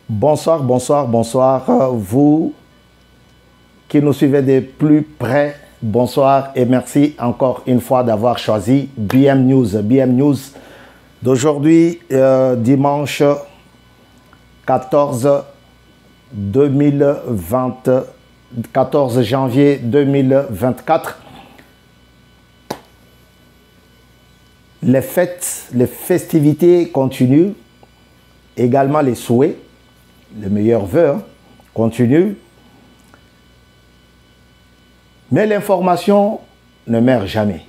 Bonsoir, bonsoir, bonsoir. Vous qui nous suivez de plus près, bonsoir et merci encore une fois d'avoir choisi BM News. BM News d'aujourd'hui, dimanche 14 janvier 2024. Les fêtes, les festivités continuent, également les souhaits, les meilleurs vœux continuent. Mais l'information ne meurt jamais.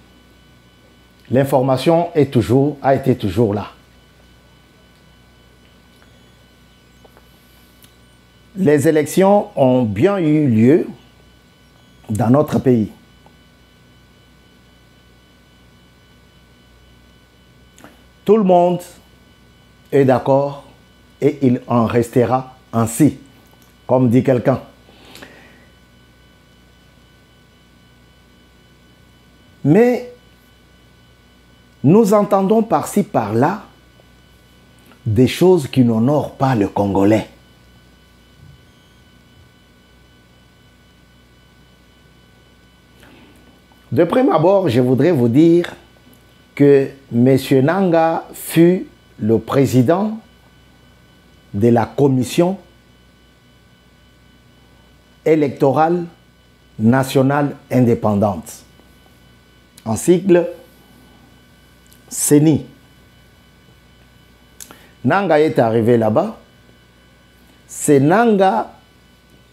L'information a été toujours là. Les élections ont bien eu lieu dans notre pays. Tout le monde est d'accord et il en restera ainsi, comme dit quelqu'un. Mais nous entendons par-ci, par-là des choses qui n'honorent pas le Congolais. De prime abord, je voudrais vous dire que M. Nanga fut le président de la commission électorale nationale indépendante, en sigle CENI. Nanga est arrivé là-bas. C'est Nanga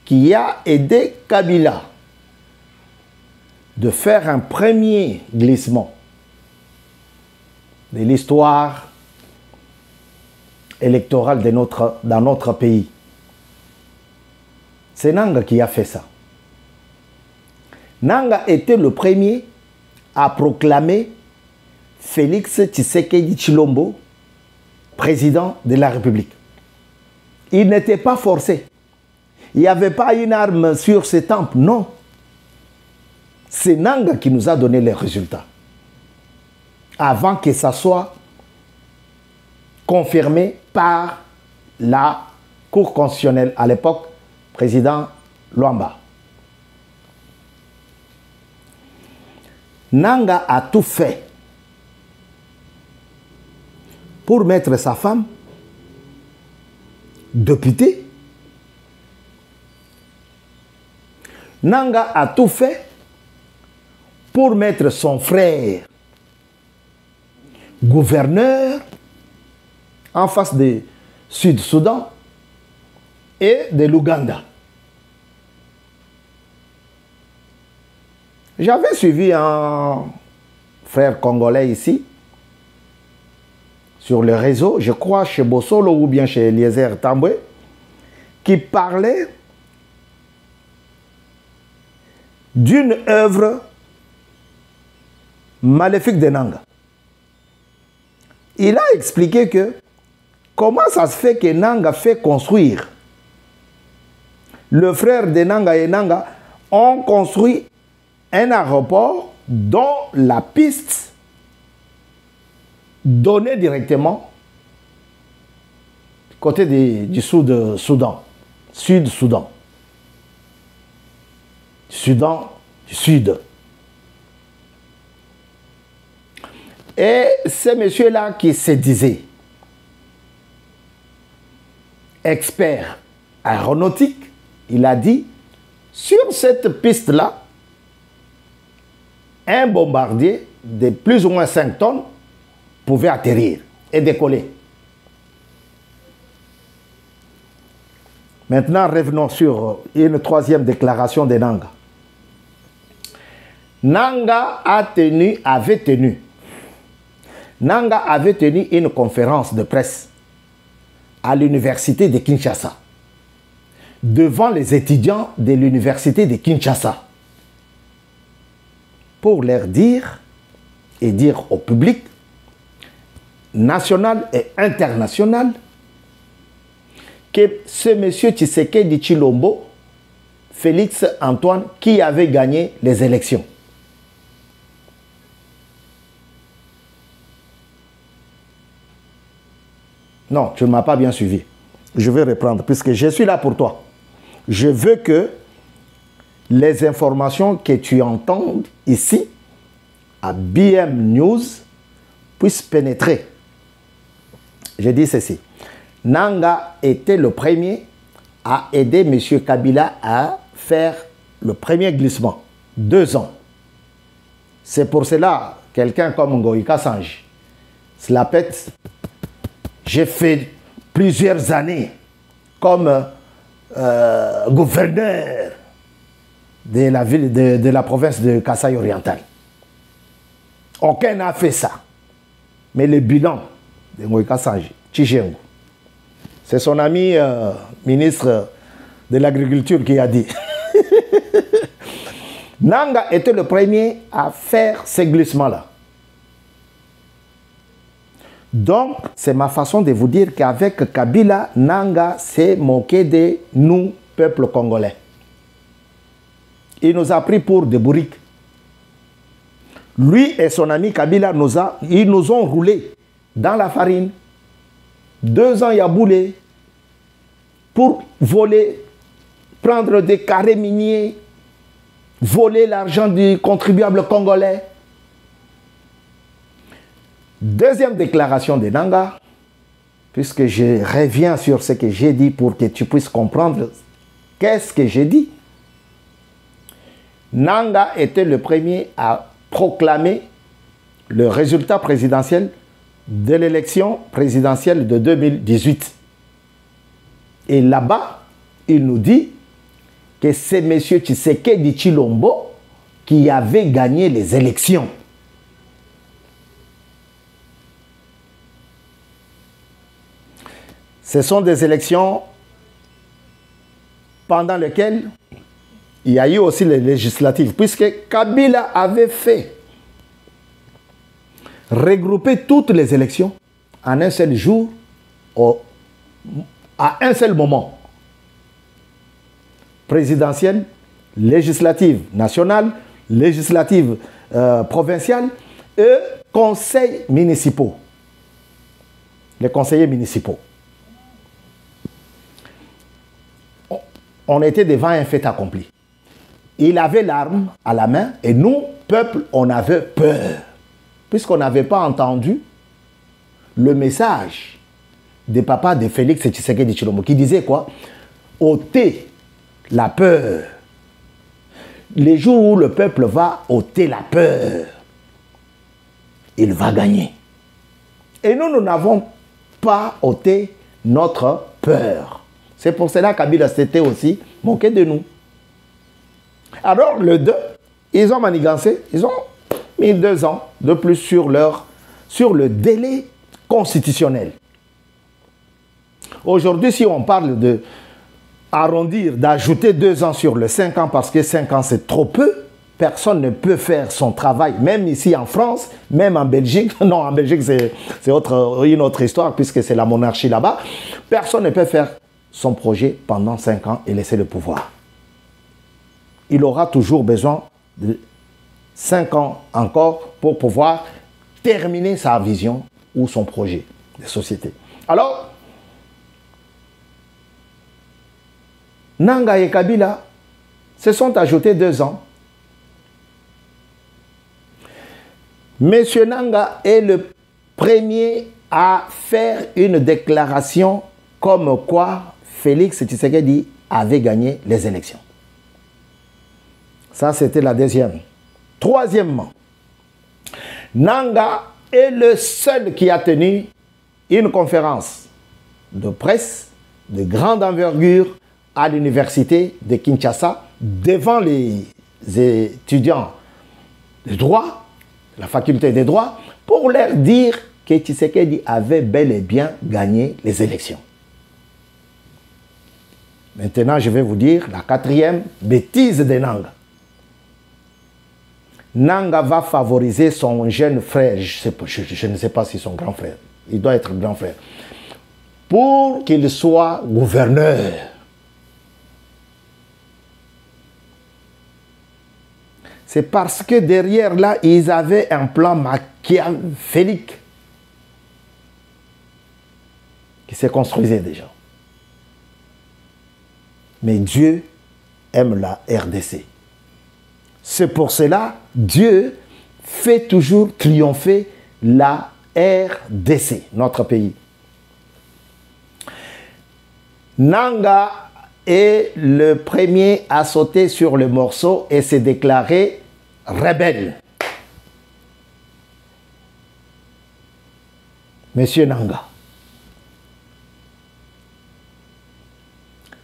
qui a aidé Kabila de faire un premier glissement de l'histoire électorale dans notre pays. C'est Nanga qui a fait ça. Nanga était le premier à proclamer Félix Tshisekedi Tshilombo président de la République. Il n'était pas forcé. Il n'y avait pas une arme sur ses tempes, non. C'est Nanga qui nous a donné les résultats. Avant que ça soit confirmé par la Cour constitutionnelle, à l'époque, président Luamba. Nanga a tout fait pour mettre sa femme députée. Nanga a tout fait pour mettre son frère gouverneur en face de Sud-Soudan et de l'Ouganda. J'avais suivi un frère congolais ici, sur le réseau, je crois chez Bossolo ou bien chez Eliezer Tambwe, qui parlait d'une œuvre maléfique de Nanga. Il a expliqué que comment ça se fait que Nanga fait construire. Le frère de Nanga et Nanga ont construit un aéroport dont la piste donnait directement côté du Sud-Soudan. Sud-Soudan. Soudan du Sud. Et c'est monsieur-là qui se disait expert aéronautique, il a dit, sur cette piste-là, un bombardier de plus ou moins 5 tonnes pouvait atterrir et décoller. Maintenant, revenons sur une troisième déclaration de Nanga. Nanga avait tenu une conférence de presse à l'université de Kinshasa, devant les étudiants de l'université de Kinshasa, pour leur dire et dire au public national et international que ce monsieur Tshisekedi Tshilombo, Félix Antoine, qui avait gagné les élections. Non, tu ne m'as pas bien suivi. je vais reprendre, puisque je suis là pour toi. Je veux que les informations que tu entends ici, à BM News, puissent pénétrer. Je dis ceci. Nanga était le premier à aider M. Kabila à faire le premier glissement. 2 ans. C'est pour cela, quelqu'un comme Ngoïka Sanji, se la pète. J'ai fait plusieurs années comme gouverneur de la ville, de la province de Kasaï oriental. Aucun n'a fait ça. Mais le bilan de Ngoïka Sanji, Tchigengo, c'est son ami ministre de l'Agriculture qui a dit. Nanga était le premier à faire ces glissements-là. Donc, c'est ma façon de vous dire qu'avec Kabila, Nanga s'est moqué de nous, peuple congolais. Il nous a pris pour des bourriques. Lui et son ami Kabila, ils nous ont roulés dans la farine. 2 ans, il a boulé pour voler, prendre des carrés miniers, voler l'argent du contribuable congolais. Deuxième déclaration de Nanga, puisque je reviens sur ce que j'ai dit pour que tu puisses comprendre qu'est-ce que j'ai dit. Nanga était le premier à proclamer le résultat présidentiel de l'élection présidentielle de 2018. Et là-bas, il nous dit que c'est M. Tshisekedi Tshilombo qui avait gagné les élections. Ce sont des élections pendant lesquelles il y a eu aussi les législatives, puisque Kabila avait fait regrouper toutes les élections en un seul jour, à un seul moment. Présidentielle, législative nationale, législative provinciale et conseils municipaux. Les conseillers municipaux. On était devant un fait accompli. Il avait l'arme à la main et nous, peuple, on avait peur. Puisqu'on n'avait pas entendu le message des papas de Félix Tshisekedi Tshilombo qui disait quoi? Ôter la peur. Les jours où le peuple va ôter la peur, il va gagner. Et nous n'avons pas ôté notre peur. C'est pour cela qu'Abila s'était aussi moqué de nous. Alors, les deux, ils ont manigancé, ils ont mis 2 ans de plus sur le délai constitutionnel. Aujourd'hui, si on parle de arrondir, d'ajouter 2 ans sur le 5 ans, parce que 5 ans c'est trop peu, personne ne peut faire son travail, même ici en France, même en Belgique. Non, en Belgique c'est une autre histoire, puisque c'est la monarchie là-bas. Personne ne peut faire son projet pendant 5 ans et laisser le pouvoir. Il aura toujours besoin de 5 ans encore pour pouvoir terminer sa vision ou son projet de société. Alors, Nanga et Kabila se sont ajoutés 2 ans. Monsieur Nanga est le premier à faire une déclaration comme quoi Félix Tshisekedi avait gagné les élections. Ça, c'était la deuxième. Troisièmement, Nanga est le seul qui a tenu une conférence de presse de grande envergure à l'université de Kinshasa devant les étudiants de droit, la faculté des droits, pour leur dire que Tshisekedi avait bel et bien gagné les élections. Maintenant, je vais vous dire la 4e bêtise de Nanga. Nanga va favoriser son jeune frère, je ne sais pas si son grand frère, il doit être grand frère, pour qu'il soit gouverneur. C'est parce que derrière là, ils avaient un plan machiavélique qui se construisait déjà. Mais Dieu aime la RDC. C'est pour cela Dieu fait toujours triompher la RDC, notre pays. Nanga est le premier à sauter sur le morceau et s'est déclaré rebelle. Monsieur Nanga.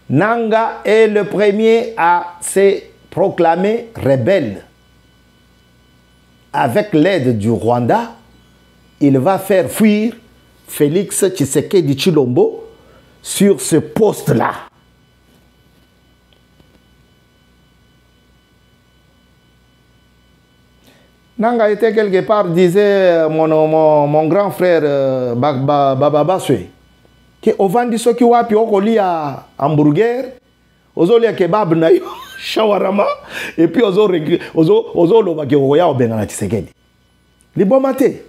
Nanga est le premier à se proclamer rebelle. Avec l'aide du Rwanda, il va faire fuir Félix Tshisekedi Tshilombo sur ce poste-là. Nanga était quelque part, disait mon grand frère Baba Baswe, que au vandi soki wapi okolia hamburger, ozolia kebab na yo, shawarama, et puis ozo loba ke oya obenga na Tshisekedi. Libomate.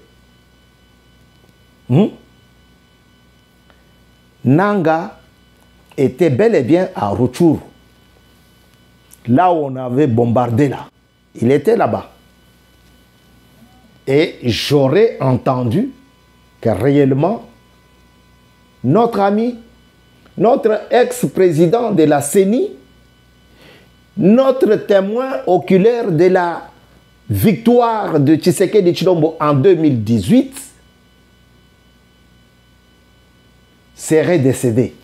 Nanga était bel et bien à Rutshuru, là où on avait bombardé là. Il était là-bas. Et j'aurais entendu que réellement, notre ami, notre ex-président de la CENI, notre témoin oculaire de la victoire de Tshisekedi Tshilombo en 2018, serait décédé.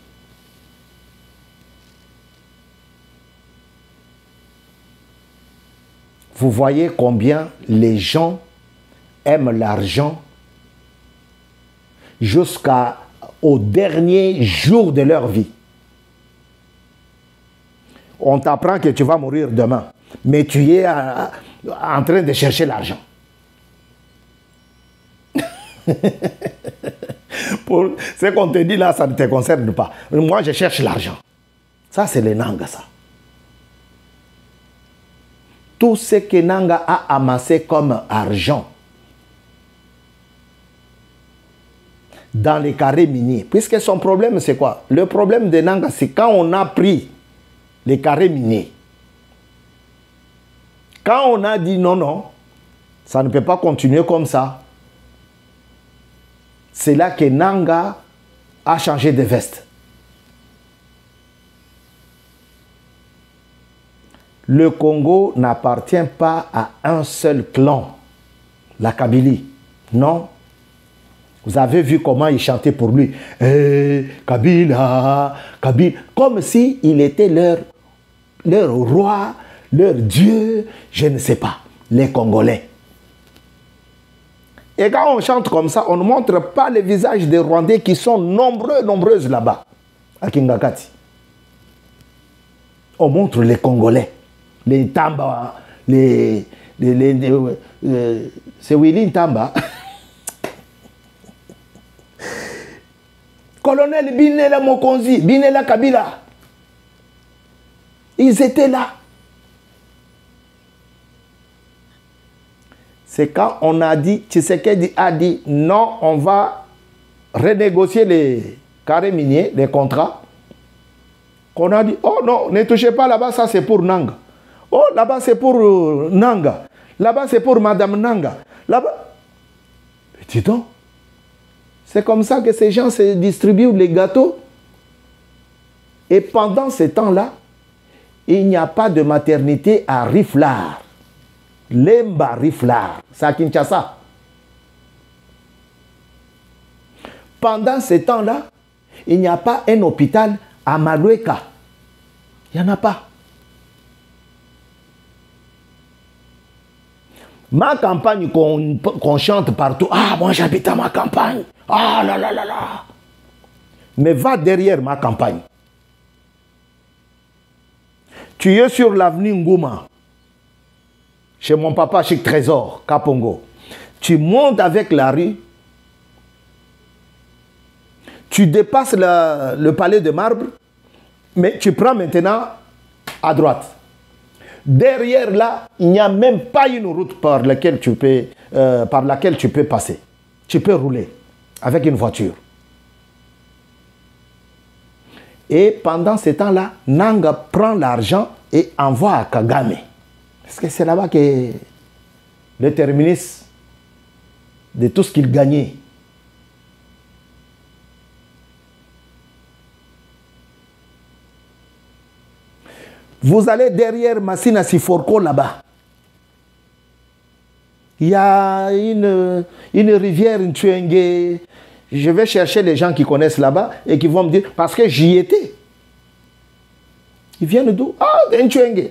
Vous voyez combien les gens aiment l'argent jusqu'au dernier jour de leur vie. On t'apprend que tu vas mourir demain, mais tu es en train de chercher l'argent. Pour ce qu'on te dit là, ça ne te concerne pas. Moi, je cherche l'argent. Ça, c'est les Nanga, ça. Tout ce que Nanga a amassé comme argent dans les carrés miniers. Puisque son problème, c'est quoi? Le problème de Nanga, c'est quand on a pris les carrés miniers. Quand on a dit non, non, ça ne peut pas continuer comme ça. C'est là que Nanga a changé de veste. Le Congo n'appartient pas à un seul clan, la Kabylie. Non. Vous avez vu comment il chantait pour lui. Kabila, Kabila. Comme s'il était leur roi, leur dieu, je ne sais pas, les Congolais. Et quand on chante comme ça, on ne montre pas les visages des Rwandais qui sont nombreuses là-bas, à Kingakati. On montre les Congolais, les Tamba, c'est Willy Tamba. Colonel Binela Mokonzi, Binela Kabila. Ils étaient là. C'est quand on a dit, Tshisekedi a dit, non, on va renégocier les carrés miniers, les contrats. Qu'on a dit, oh non, ne touchez pas là-bas, ça c'est pour Nanga. Oh, là-bas c'est pour Nanga. Là-bas c'est pour Madame Nanga. Là-bas. Dis donc. C'est comme ça que ces gens se distribuent les gâteaux. Et pendant ce temps-là, il n'y a pas de maternité à Riflar. Lemba Riflar, c'est à Kinshasa. Pendant ce temps-là, il n'y a pas un hôpital à Malueka. Il n'y en a pas. Ma campagne qu'on chante partout. Ah, moi j'habite à ma campagne. Ah là là là là. Mais va derrière ma campagne. Tu es sur l'avenue Ngouma. Chez mon papa, chez Trésor, Kapongo. Tu montes avec la rue. Tu dépasses le palais de marbre. Mais tu prends maintenant à droite. Derrière là, il n'y a même pas une route par laquelle tu peux passer. Tu peux rouler avec une voiture. Et pendant ce temps-là, Nanga prend l'argent et envoie à Kagame. Parce que c'est là-bas que le terminus de tout ce qu'il gagnait. Vous allez derrière Massina Siforko là-bas. Il y a une rivière, une Tchouengue. Je vais chercher les gens qui connaissent là-bas et qui vont me dire, parce que j'y étais. Ils viennent d'où? Ah, un Tchouengue.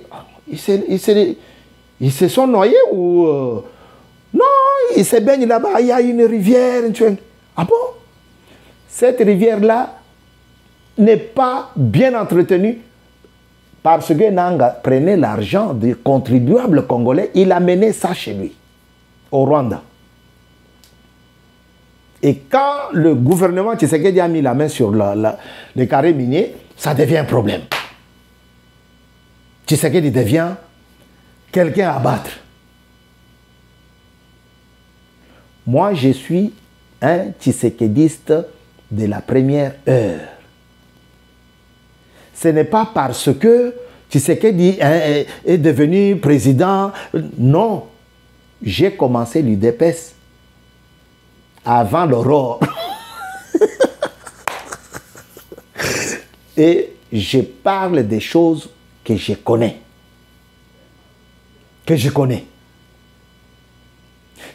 Ils se sont noyés ou... Non, ils se baignent là-bas. Il y a une rivière, une Tchouengue. Ah bon? Cette rivière-là n'est pas bien entretenue. Parce que Nanga prenait l'argent des contribuables congolais, il amenait ça chez lui, au Rwanda. Et quand le gouvernement Tshisekedi a mis la main sur les carrés miniers, ça devient un problème. Tshisekedi devient quelqu'un à battre. Moi, je suis un Tshisekediste de la première heure. Ce n'est pas parce que Tshisekedi est devenu président. Non. J'ai commencé l'UDPS avant l'aurore. Et je parle des choses que je connais. Que je connais.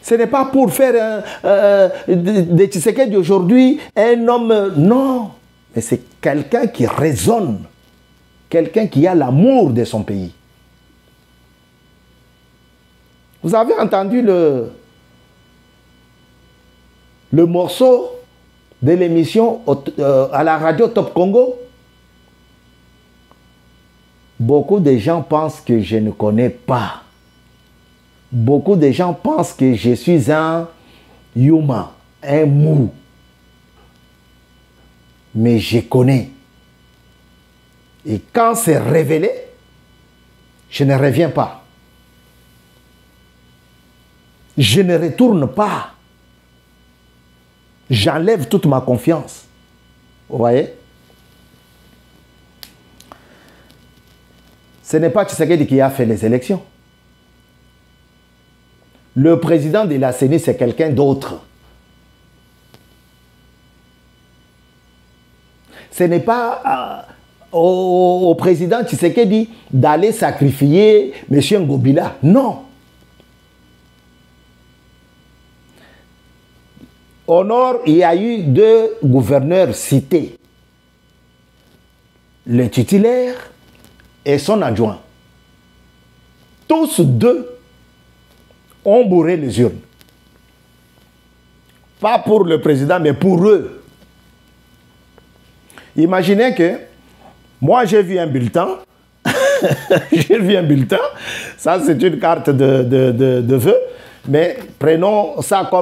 Ce n'est pas pour faire de Tshisekedi aujourd'hui un homme... Non. Mais c'est quelqu'un qui raisonne. Quelqu'un qui a l'amour de son pays. Vous avez entendu le morceau de l'émission à la radio Top Congo? Beaucoup de gens pensent que je ne connais pas. Beaucoup de gens pensent que je suis un Yuma, un mou. Mais je connais. Et quand c'est révélé, je ne reviens pas. Je ne retourne pas. J'enlève toute ma confiance. Vous voyez? Ce n'est pas Tshisekedi qui a fait les élections. Le président de la CENI, c'est quelqu'un d'autre. Ce n'est pas au président Tshisekedi d'aller sacrifier M. Ngobila. Non. Au nord, il y a eu 2 gouverneurs cités. Le titulaire et son adjoint. Tous 2 ont bourré les urnes. Pas pour le président, mais pour eux. Imaginez que moi j'ai vu un bulletin. J'ai vu un bulletin. Ça c'est une carte de vœux. Mais prenons ça comme